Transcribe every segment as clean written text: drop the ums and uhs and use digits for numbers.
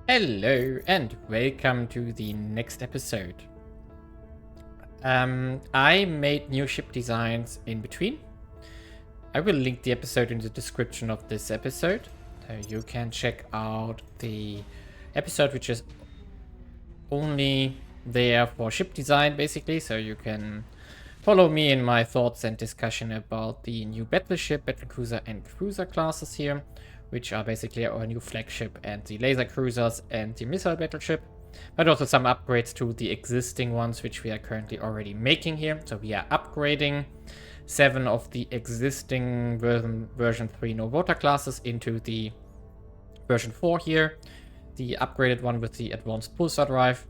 Hello and welcome to the next episode. I made new ship designs in between. I will link the episode in the description of this episode. You can check out the episode which is only there for ship design basically, so you can follow me in my thoughts and discussion about the new battleship, battlecruiser and cruiser classes here, which are basically our new flagship and the laser cruisers and the missile battleship, but also some upgrades to the existing ones which we are currently already making here. So we are upgrading 7 of the existing version 3 no water classes into the version 4 here, the upgraded one with the advanced pulsar drive,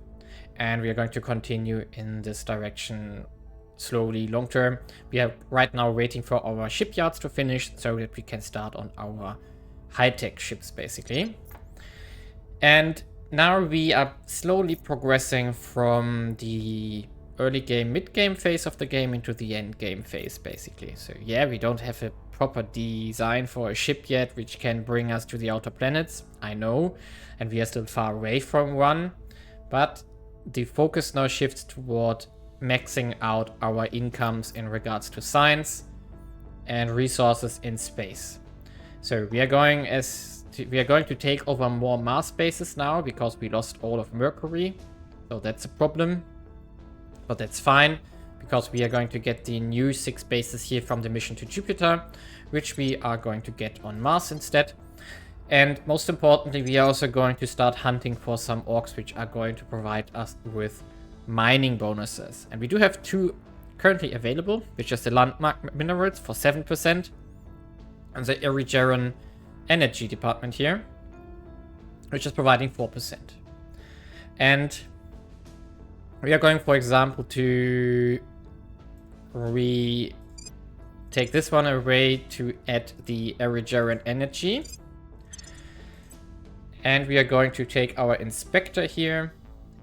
and we are going to continue in this direction slowly long term. We are right now waiting for our shipyards to finish so that we can start on our high-tech ships basically. And now we are slowly progressing from the early game, mid-game phase of the game into the end game phase basically. So yeah, we don't have a proper design for a ship yet which can bring us to the outer planets, I know, and we are still far away from one, but the focus now shifts toward maxing out our incomes in regards to science and resources in space. So we are going to take over more Mars bases now because we lost all of Mercury. So that's a problem. But that's fine because we are going to get the new 6 bases here from the mission to Jupiter, which we are going to get on Mars instead. And most importantly, we are also going to start hunting for some orcs which are going to provide us with mining bonuses. And we do have 2 currently available, which is the landmark minerals for 7%. And the Irigeran energy department here, which is providing 4%. And we are going, for example, to take this one away to add the Irigeran energy. And we are going to take our inspector here,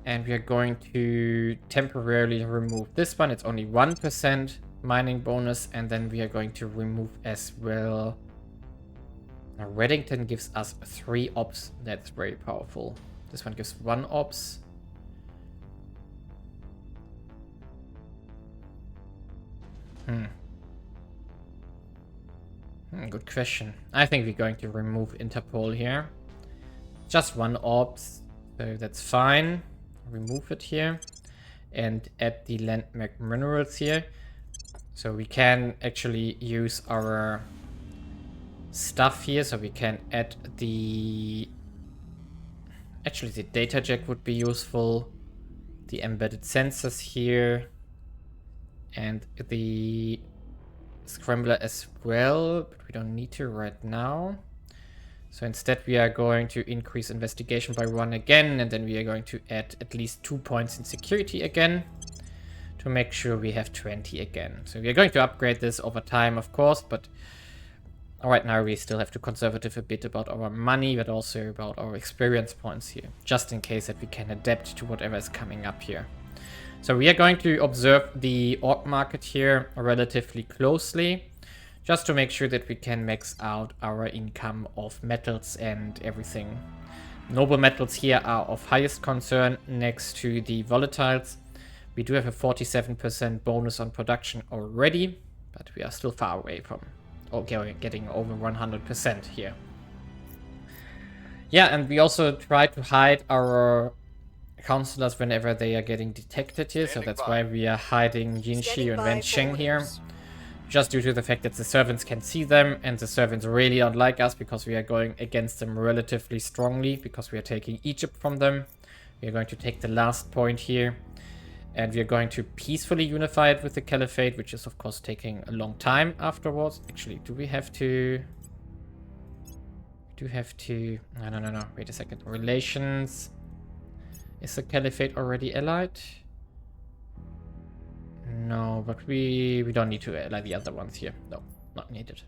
and we are going to temporarily remove this one. It's only 1% mining bonus, and then we are going to remove as well. Now, Reddington gives us 3 ops. That's very powerful. This one gives 1 ops. Good question. I think we're going to remove Interpol here. Just 1 ops, so that's fine. Remove it here and add the landmark minerals here. So we can actually use our stuff here, so we can add the data jack would be useful, the embedded sensors here, and the scrambler as well, but we don't need to right now. So instead we are going to increase investigation by 1 again, and then we are going to add at least 2 points in security again to make sure we have 20 again. So we are going to upgrade this over time, of course, but right now we still have to conservative a bit about our money, but also about our experience points here, just in case that we can adapt to whatever is coming up here. So we are going to observe the orc market here relatively closely, just to make sure that we can max out our income of metals and everything. Noble metals here are of highest concern next to the volatiles. We do have a 47% bonus on production already, but we are still far away from getting over 100% here. Yeah, and we also try to hide our counselors whenever they are getting detected here, so that's why we are hiding Yinshi and Wen Sheng here. Just due to the fact that the servants can see them, and the servants really don't like us because we are going against them relatively strongly, because we are taking Egypt from them. We are going to take the last point here, and we are going to peacefully unify it with the Caliphate, which is of course taking a long time afterwards. Actually, do we have to... No, wait a second. Relations. Is the Caliphate already allied? No, but we don't need to ally the other ones here. No, not needed.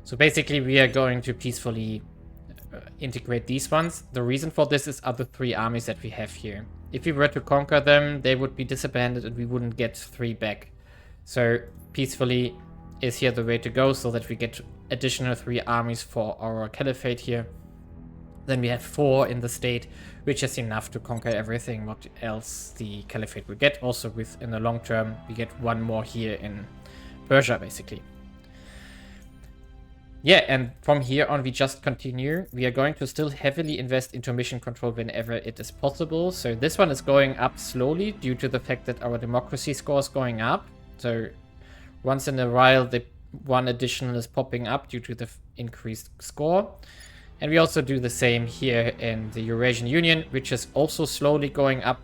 So basically we are going to peacefully integrate these ones. The reason for this is other 3 armies that we have here. If we were to conquer them, they would be disbanded and we wouldn't get 3 back. So peacefully is here the way to go, so that we get additional 3 armies for our Caliphate here. Then we have 4 in the state, which is enough to conquer everything what else the Caliphate will get. Also, in the long term, we get 1 more here in Persia, basically. Yeah, and from here on, we just continue. We are going to still heavily invest into mission control whenever it is possible. So this one is going up slowly due to the fact that our democracy score is going up. So once in a while, the 1 additional is popping up due to the increased score. And we also do the same here in the Eurasian Union, which is also slowly going up,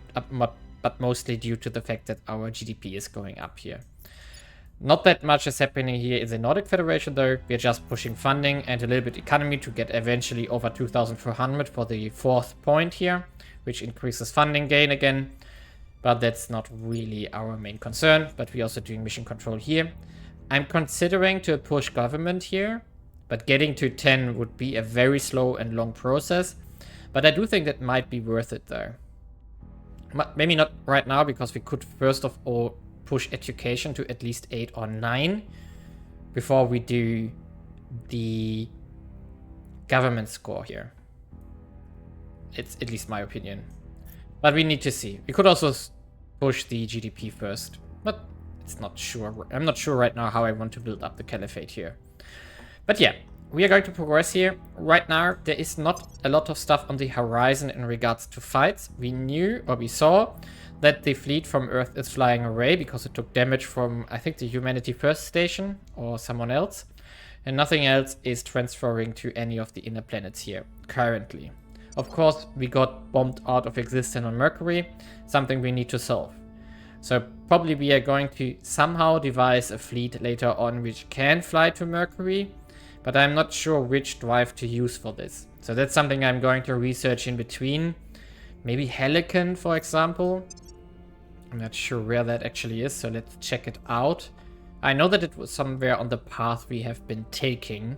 but mostly due to the fact that our GDP is going up here. Not that much is happening here in the Nordic Federation, though. We're just pushing funding and a little bit economy to get eventually over 2,400 for the 4th point here, which increases funding gain again. But that's not really our main concern. But we're also doing mission control here. I'm considering to push government here, but getting to 10 would be a very slow and long process. But I do think that might be worth it, though. Maybe not right now, because we could first of all push education to at least 8 or 9 before we do the government score here. It's at least my opinion. But we need to see. We could also push the GDP first, but it's not sure. I'm not sure right now how I want to build up the Caliphate here. But yeah, we are going to progress here. Right now, there is not a lot of stuff on the horizon in regards to fights. We knew, or we saw, that the fleet from Earth is flying away because it took damage from, I think, the Humanity First station or someone else. And nothing else is transferring to any of the inner planets here, currently. Of course, we got bombed out of existence on Mercury, something we need to solve. So probably we are going to somehow devise a fleet later on which can fly to Mercury, but I'm not sure which drive to use for this. So that's something I'm going to research in between. Maybe Helicon, for example. I'm not sure where that actually is, so let's check it out. I know that it was somewhere on the path we have been taking,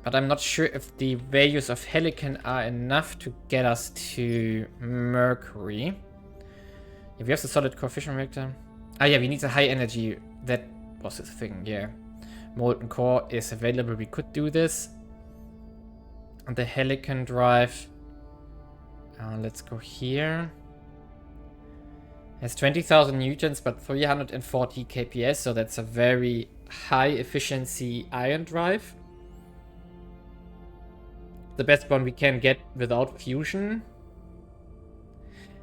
but I'm not sure if the values of Helicon are enough to get us to Mercury. If we have the solid coefficient reactor. Ah yeah, we need the high energy. That was the thing, yeah. Molten core is available, we could do this. And the Helicon Drive. Let's go here. Has 20,000 newtons, but 340 kps, so that's a very high efficiency ion drive. The best one we can get without fusion.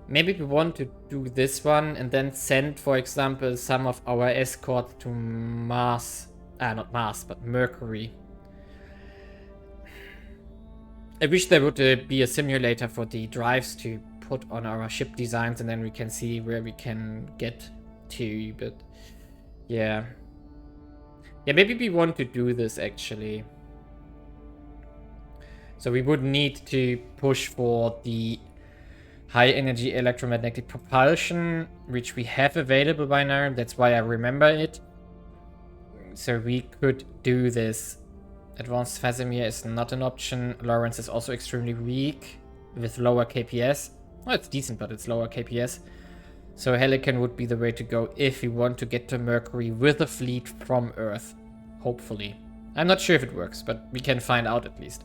Maybe we want to do this one and then send, for example, some of our escort to Mars. Not Mars, but Mercury. I wish there would be a simulator for the drives to put on our ship designs, and then we can see where we can get to, but yeah. Yeah, maybe we want to do this actually. So we would need to push for the high energy electromagnetic propulsion, which we have available by now. That's why I remember it. So we could do this. Advanced Casimir is not an option. Lawrence is also extremely weak with lower KPS. Well, it's decent, but it's lower KPS. So Helicon would be the way to go if we want to get to Mercury with a fleet from Earth. Hopefully. I'm not sure if it works, but we can find out at least.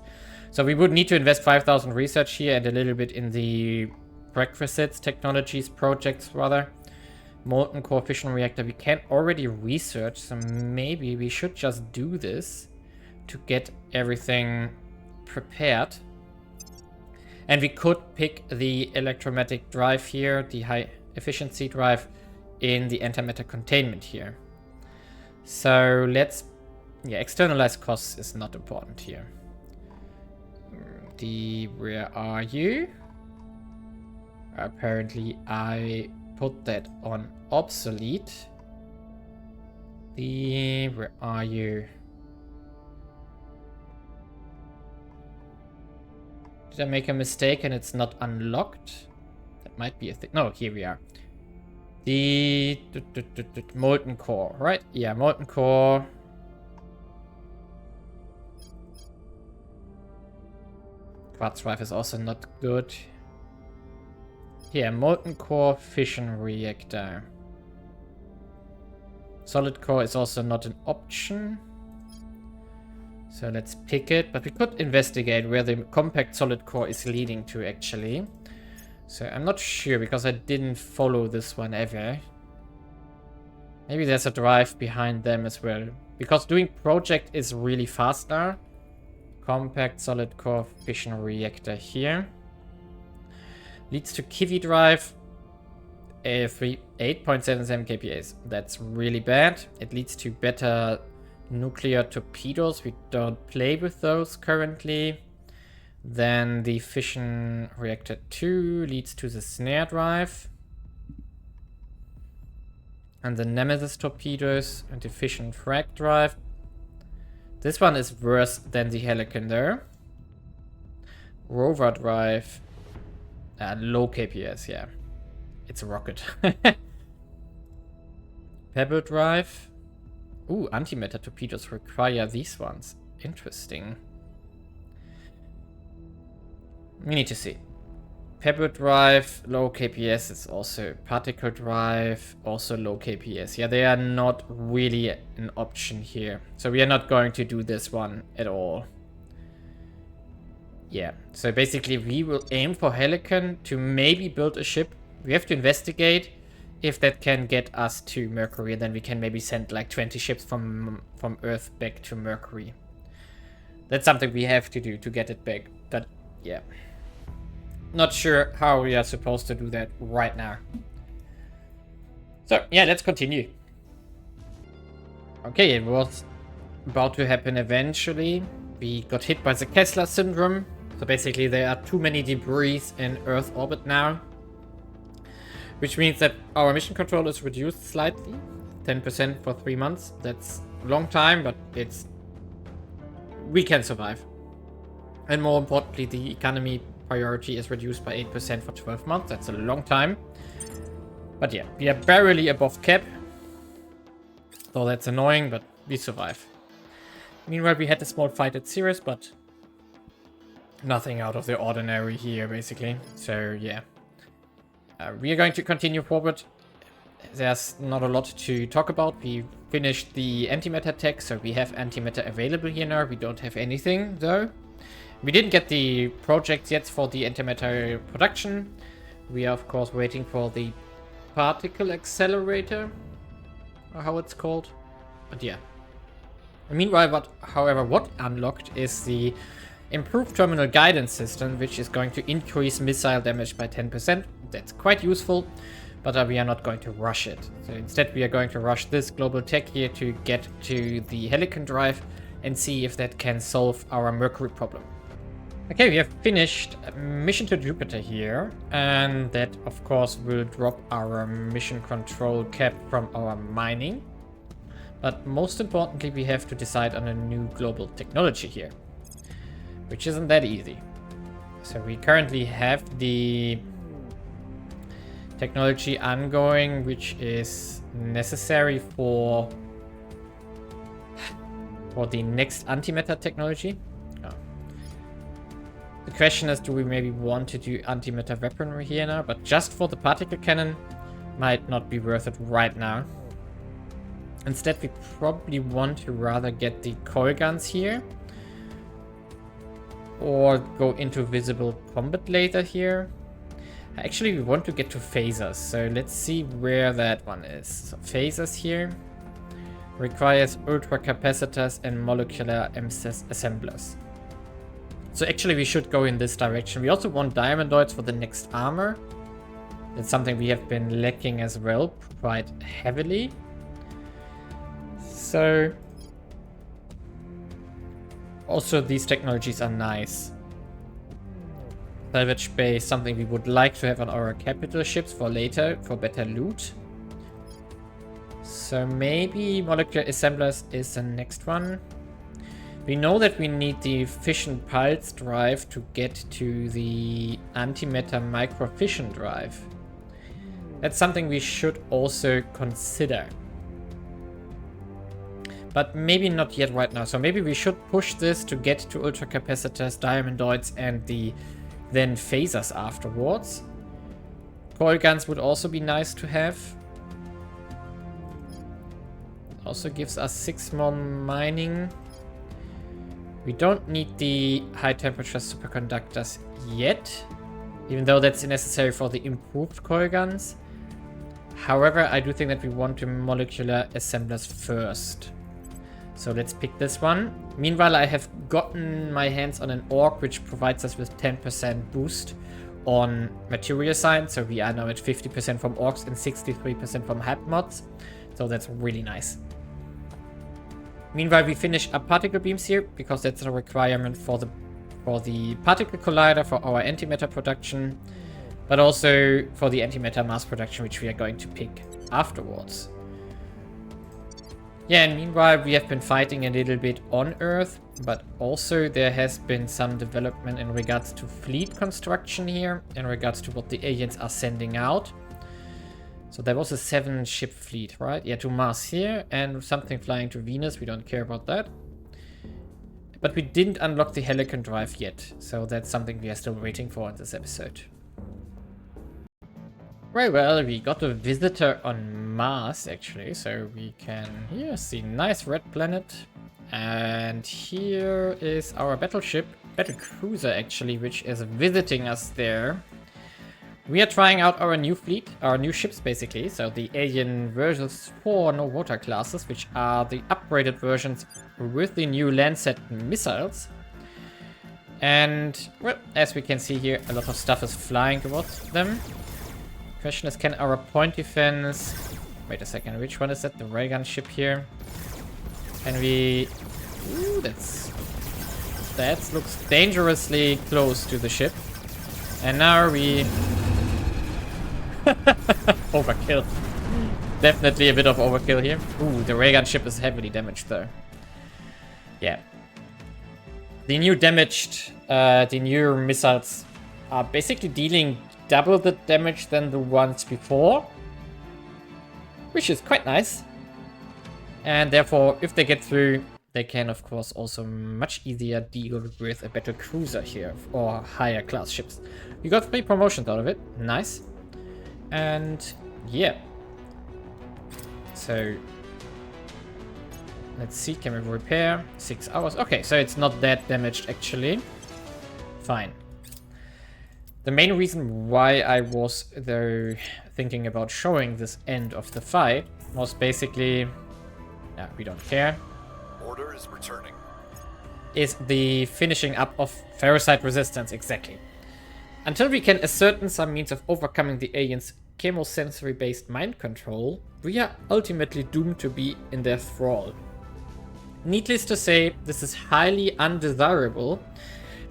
So we would need to invest 5,000 research here and a little bit in the prerequisites, technologies, projects rather. Molten core fission reactor we can already research, so maybe we should just do this to get everything prepared. And we could pick the electromagnetic drive here, the high efficiency drive, in the antimatter containment here. So let's, yeah, externalized costs is not important here. Where are you? Apparently I put that on obsolete. Where are you? Did I make a mistake and it's not unlocked? That might be a thing. No, here we are. The molten core, right? Yeah, molten core. Quartz drive is also not good. Here, molten core fission reactor. Solid core is also not an option. So let's pick it, but we could investigate where the compact solid core is leading to actually. So I'm not sure because I didn't follow this one ever. Maybe there's a drive behind them as well. Because doing project is really fast now. Compact solid core fission reactor here. Leads to Kiwi drive. 8.77 kPa. That's really bad. It leads to better nuclear torpedoes. We don't play with those currently. Then the fission reactor 2 leads to the snare drive. And the Nemesis torpedoes and the fission frag drive. This one is worse than the Helicon there. Rover drive. Low KPS, yeah. It's a rocket. Pebble drive. Ooh, antimatter torpedoes require these ones. Interesting. We need to see. Pebble drive, low KPS is also particle drive, also low KPS. Yeah, they are not really an option here. So we are not going to do this one at all. Yeah, so basically we will aim for Helicon to maybe build a ship. We have to investigate if that can get us to Mercury, and then we can maybe send like 20 ships from Earth back to Mercury. That's something we have to do to get it back. But yeah. Not sure how we are supposed to do that right now. So, yeah, let's continue. Okay, it was about to happen eventually. We got hit by the Kessler syndrome. So basically there are too many debris in Earth orbit now. Which means that our mission control is reduced slightly. 10% for 3 months. That's a long time, but we can survive. And more importantly, the economy priority is reduced by 8% for 12 months. That's a long time. But yeah, we are barely above cap. So that's annoying, but we survive. Meanwhile, we had a small fight at Ceres, but nothing out of the ordinary here, basically. So yeah. We are going to continue forward. There's not a lot to talk about. We finished the antimatter tech, so we have antimatter available here now. We don't have anything, though. We didn't get the projects yet for the antimatter production. We are, of course, waiting for the particle accelerator, or how it's called. But yeah. Meanwhile, however, what unlocked is the improved terminal guidance system, which is going to increase missile damage by 10%. That's quite useful, but we are not going to rush it. So instead, we are going to rush this global tech here to get to the Helicon Drive and see if that can solve our Mercury problem. Okay, we have finished mission to Jupiter here, and that of course will drop our mission control cap from our mining. But most importantly, we have to decide on a new global technology here, which isn't that easy. So we currently have the technology ongoing, which is necessary for the next antimatter technology. The question is, do we maybe want to do antimatter weaponry here now? But just for the particle cannon might not be worth it right now. Instead, we probably want to rather get the coil guns here. Or go into visible combat later here. Actually, we want to get to phasers. So let's see where that one is. So phasers here. Requires ultra capacitors and molecular MSES assemblers. So actually we should go in this direction. We also want diamondoids for the next armor. That's something we have been lacking as well, quite heavily. So also these technologies are nice. Salvage bay is something we would like to have on our capital ships for later, for better loot. So maybe molecular assemblers is the next one. We know that we need the fission pulse drive to get to the antimatter microfission drive. That's something we should also consider. But maybe not yet right now. So maybe we should push this to get to ultracapacitors, diamondoids, and the then phasers afterwards. Coil guns would also be nice to have. Also gives us 6 more mining. We don't need the high temperature superconductors yet, even though that's necessary for the improved coil guns. However, I do think that we want the molecular assemblers first. So let's pick this one. Meanwhile, I have gotten my hands on an orc which provides us with 10% boost on material science. So we are now at 50% from orcs and 63% from hype mods. So that's really nice. Meanwhile, we finish up particle beams here because that's a requirement for the particle collider for our antimatter production, but also for the antimatter mass production, which we are going to pick afterwards. Yeah, and meanwhile, we have been fighting a little bit on Earth, but also there has been some development in regards to fleet construction here, in regards to what the aliens are sending out. So there was a 7-ship fleet, right? Yeah, to Mars here, and something flying to Venus. We don't care about that. But we didn't unlock the Helicon Drive yet, so that's something we are still waiting for in this episode. Very well, we got a visitor on Mars, actually, so we can here see nice red planet. And here is our battleship, battle cruiser actually, which is visiting us there. We are trying out our new fleet, our new ships basically, so the Alien versions 4 no water classes, which are the upgraded versions with the new Lancet missiles. And, well, as we can see here, a lot of stuff is flying towards them. Question is, can our point defense... Wait a second, which one is that? The raygun ship here. Can we... Ooh, that looks dangerously close to the ship. And now we... Overkill. Definitely a bit of overkill here. Ooh, the raygun ship is heavily damaged though. Yeah. The new missiles are basically dealing double the damage than the ones before, which is quite nice. And therefore, if they get through, they can of course also much easier deal with a battle cruiser here or higher class ships. We got 3 promotions out of it. Nice. And yeah. So let's see, can we repair? 6 hours. Okay, so it's not that damaged actually. Fine. The main reason why I was though thinking about showing this end of the fight was basically, yeah, we don't care. Order is returning. Is the finishing up of ferrocite resistance, exactly. Until we can ascertain some means of overcoming the aliens' chemosensory-based mind control, we are ultimately doomed to be in their thrall. Needless to say, this is highly undesirable,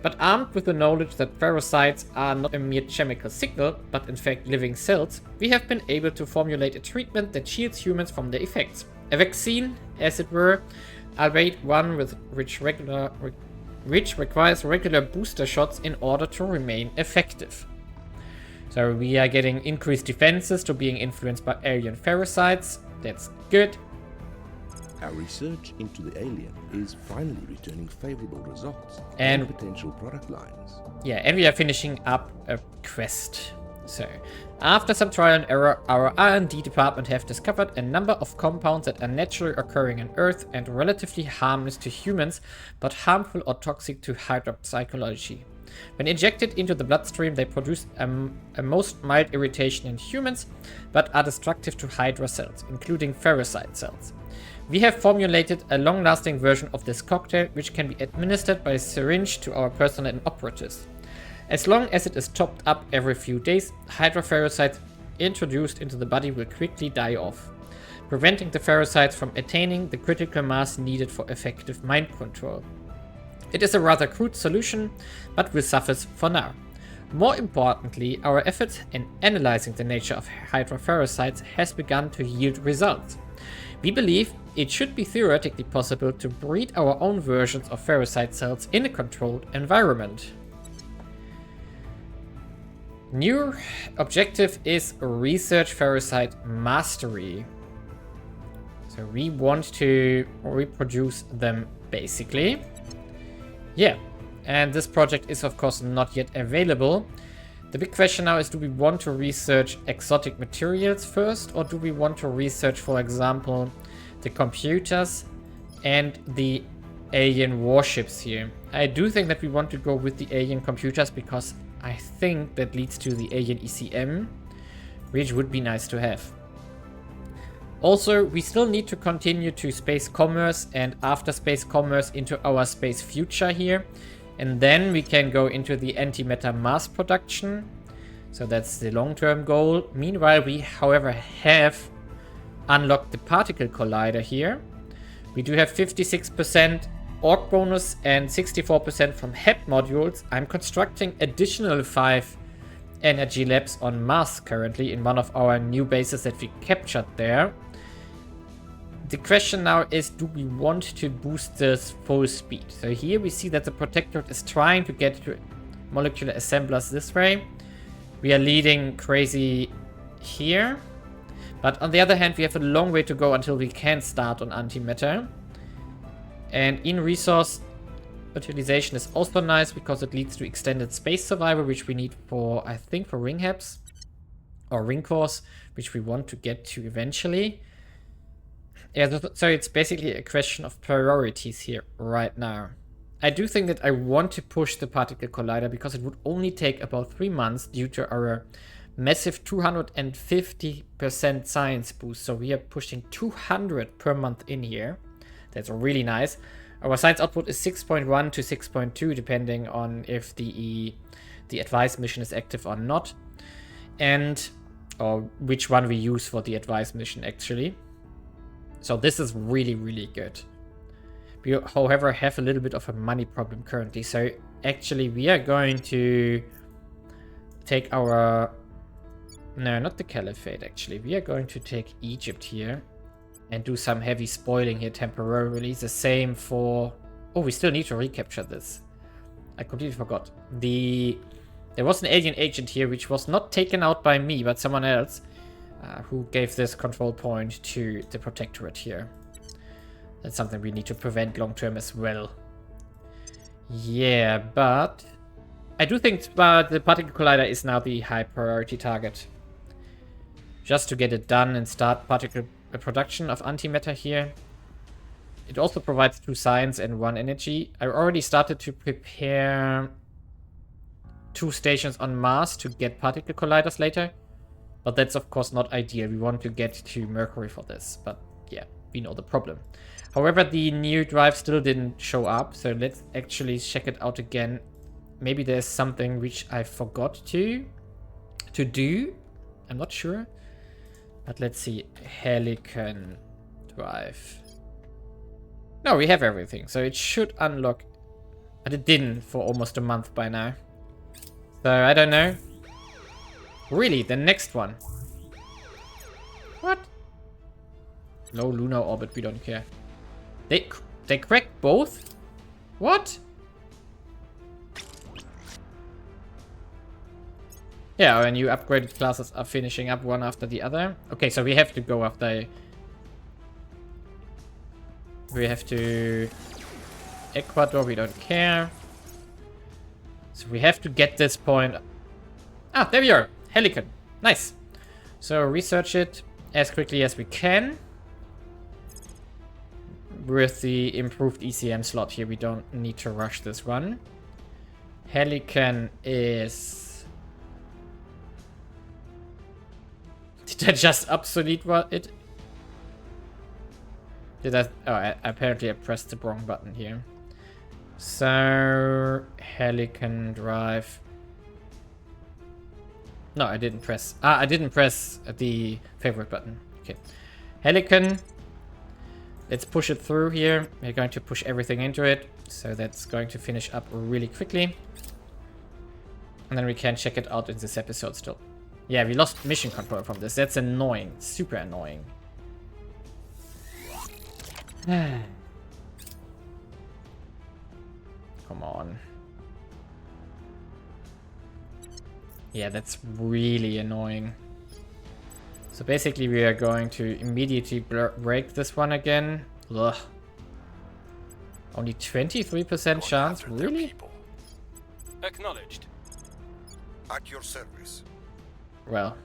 but armed with the knowledge that ferrocites are not a mere chemical signal, but in fact living cells, we have been able to formulate a treatment that shields humans from their effects. A vaccine, as it were, albeit one which requires regular booster shots in order to remain effective. So we are getting increased defenses to being influenced by alien ferrocites. That's good. Our research into the alien is finally returning favorable results and potential product lines. Yeah, and we are finishing up a quest. So, after some trial and error, our R&D department have discovered a number of compounds that are naturally occurring on Earth and relatively harmless to humans, but harmful or toxic to Hydra psychology. When injected into the bloodstream, they produce a most mild irritation in humans, but are destructive to Hydra cells, including ferrocite cells. We have formulated a long-lasting version of this cocktail, which can be administered by syringe to our personnel and operatives. As long as it is topped up every few days, Hydra ferrocites introduced into the body will quickly die off, preventing the ferrocites from attaining the critical mass needed for effective mind control. It is a rather crude solution, but will suffice for now. More importantly, our efforts in analyzing the nature of Hydra ferrocites has begun to yield results. We believe it should be theoretically possible to breed our own versions of ferrocite cells in a controlled environment. New objective is research ferrocite mastery. So we want to reproduce them basically. Yeah, and this project is of course not yet available. The big question now is, do we want to research exotic materials first, or do we want to research, for example, the computers and the alien warships here. I do think that we want to go with the alien computers because I think that leads to the alien ECM, which would be nice to have. Also, we still need to continue to space commerce and after space commerce into our space future here. And then we can go into the antimatter mass production. So that's the long-term goal. Meanwhile, we, however, have unlocked the particle collider here. We do have 56% orc bonus and 64% from HEP modules. I'm constructing additional 5 energy labs on Mars currently in one of our new bases that we captured there. The question now is, do we want to boost this full speed? So here we see that the Protectorate is trying to get to molecular assemblers this way. We are leading crazy here. But on the other hand, we have a long way to go until we can start on antimatter. And in resource utilization is also nice because it leads to extended space survival, which we need for, I think, for ring habs or ring cores, which we want to get to eventually. Yeah, so it's basically a question of priorities here right now. I do think that I want to push the particle collider because it would only take about 3 months due to our massive 250% science boost. So we are pushing 200 per month in here. That's really nice. Our science output is 6.1 to 6.2 depending on if the advice mission is active or not. Or which one we use for the advice mission actually. So this is really, really good. We, however, have a little bit of a money problem currently. So actually we are going to take our... No, not the Caliphate actually. We are going to take Egypt here and do some heavy spoiling here temporarily. The same for... Oh, we still need to recapture this. I completely forgot. There was an alien agent here which was not taken out by me, but someone else. Who gave this control point to the Protectorate here. That's something we need to prevent long term as well. Yeah, but I do think the particle collider is now the high priority target. Just to get it done and start particle production of antimatter here. It also provides 2 science and 1 energy. I already started to prepare 2 stations on Mars to get particle colliders later. But that's of course not ideal. We want to get to Mercury for this. But yeah, we know the problem. However, the new drive still didn't show up. So let's actually check it out again. Maybe there's something which I forgot to do. I'm not sure. But let's see. Helicon Drive. No, we have everything. So it should unlock. But it didn't for almost a month by now. So I don't know. Really, the next one. What? Low lunar orbit, we don't care. They cracked both? What? Yeah, our new upgraded classes are finishing up one after the other. Okay, so we have to go after... We have to... Ecuador, we don't care. So we have to get this point... Ah, there we are. Helicon. Nice. So research it as quickly as we can. With the improved ECM slot here, we don't need to rush this one. Helicon is... Did I just obsolete it? Did I... Oh, apparently I pressed the wrong button here. So... Helicon Drive... No, I didn't press... I didn't press the favorite button. Okay. Helicon. Let's push it through here. We're going to push everything into it. So that's going to finish up really quickly. And then we can check it out in this episode still. Yeah, we lost mission control from this. That's annoying. Super annoying. Come on. Yeah, that's really annoying. So basically we are going to immediately break this one again. Ugh. Only 23% chance? Really? Acknowledged. At your service. Well.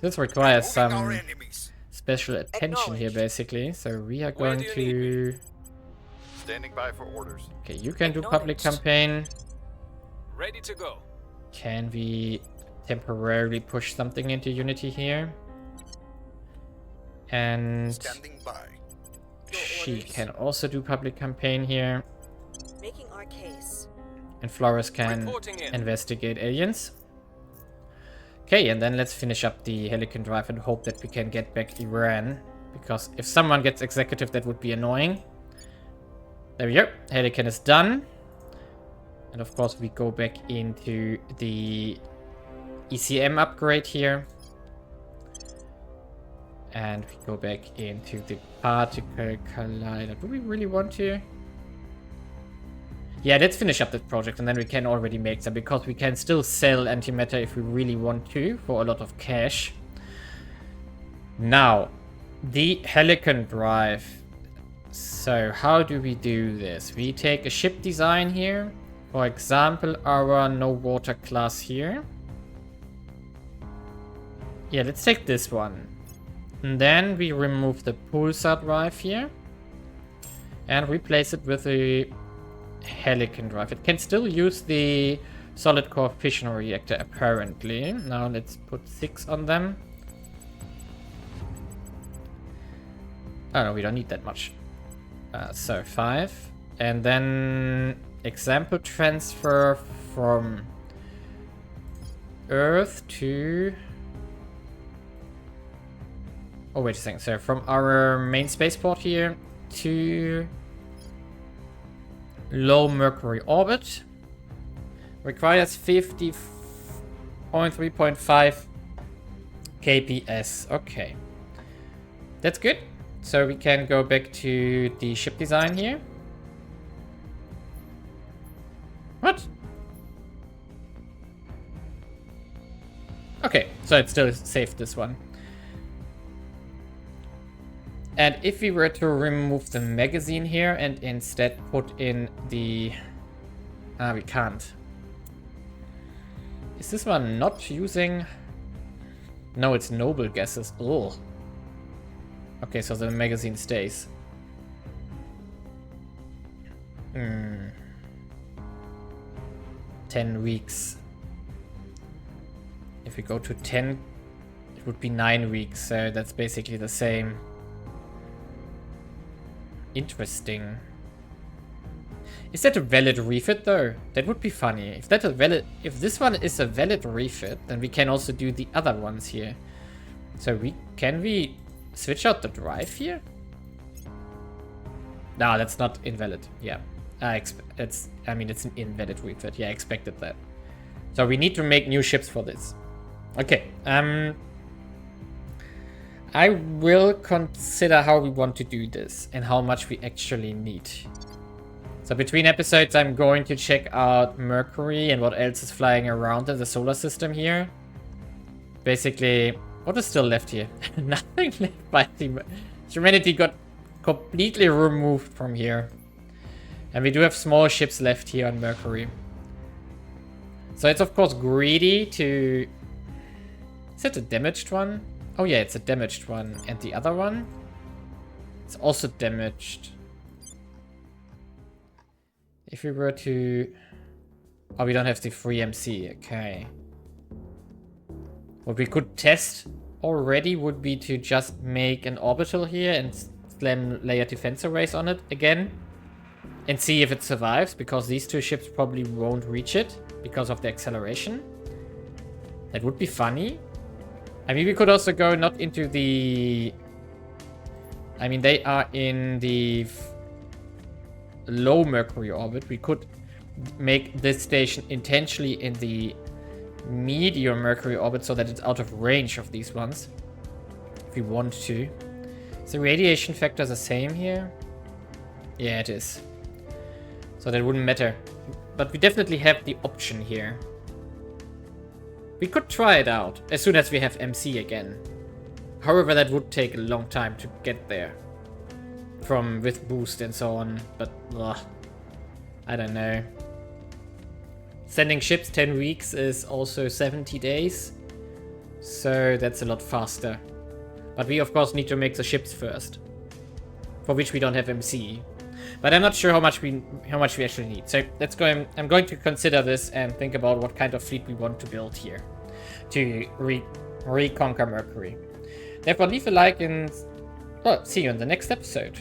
This requires some special attention here basically. So we are going to... Standing by for orders. Okay, you can do public campaign. Ready to go. Can we temporarily push something into Unity here? And Standing by. she can also do public campaign here. Making our case. And Flores can Reporting in. investigate aliens. Okay, and then let's finish up the Helicon Drive and hope that we can get back Iran. Because if someone gets executive, that would be annoying. There we go. Helicon is done. And of course, we go back into the ECM upgrade here. And we go back into the particle collider. Do we really want to? Yeah, let's finish up that project and then we can already make them, because we can still sell antimatter if we really want to for a lot of cash. Now, the Helicon Drive. So, how do we do this? We take a ship design here. For example, our no water class here. Yeah, let's take this one. And then we remove the pulsar drive here. And replace it with a Helicon Drive. It can still use the solid core fission reactor apparently. Now let's put 6 on them. Oh no, we don't need that much. So 5. And then example transfer from Earth to... Oh, wait a second. So from our main spaceport here to low Mercury orbit. Requires 50.3.5 kps. Okay. That's good. So we can go back to the ship design here. What? Okay, so it still saved this one. And if we were to remove the magazine here and instead put in the... we can't. Is this one not using... No, it's noble gases. Oh. Okay, so the magazine stays. 10 weeks. If we go to 10, it would be 9 weeks, so that's basically the same. Interesting. Is that a valid refit though? That would be funny. If this one is a valid refit, then we can also do the other ones here. So can we switch out the drive here? No, that's not invalid. Yeah. It's an invalid refit. Yeah, I expected that. So we need to make new ships for this. Okay. I will consider how we want to do this and how much we actually need. So between episodes, I'm going to check out Mercury and what else is flying around in the solar system here. Basically, what is still left here? Nothing left by the... Humanity got completely removed from here. And we do have small ships left here on Mercury. So it's of course greedy to... Is it a damaged one? Oh yeah, it's a damaged one. And the other one? It's also damaged. If we were to... Oh, we don't have the free MC. Okay. What we could test already would be to just make an orbital here and slam layer defense arrays on it again. And see if it survives, because these two ships probably won't reach it because of the acceleration. That would be funny. I mean, we could also go not into the... I mean, they are in the low Mercury orbit. We could make this station intentionally in the medium Mercury orbit so that it's out of range of these ones. If we want to. Is the radiation factor the same here? Yeah, it is. So that wouldn't matter. But we definitely have the option here. We could try it out as soon as we have MC again. However, that would take a long time to get there. With boost and so on. But, I don't know. Sending ships 10 weeks is also 70 days. So that's a lot faster. But we of course need to make the ships first. For which we don't have MC. But I'm not sure how much we actually need. So let's go. I'm going to consider this and think about what kind of fleet we want to build here to reconquer Mercury. Therefore, leave a like and well, see you in the next episode.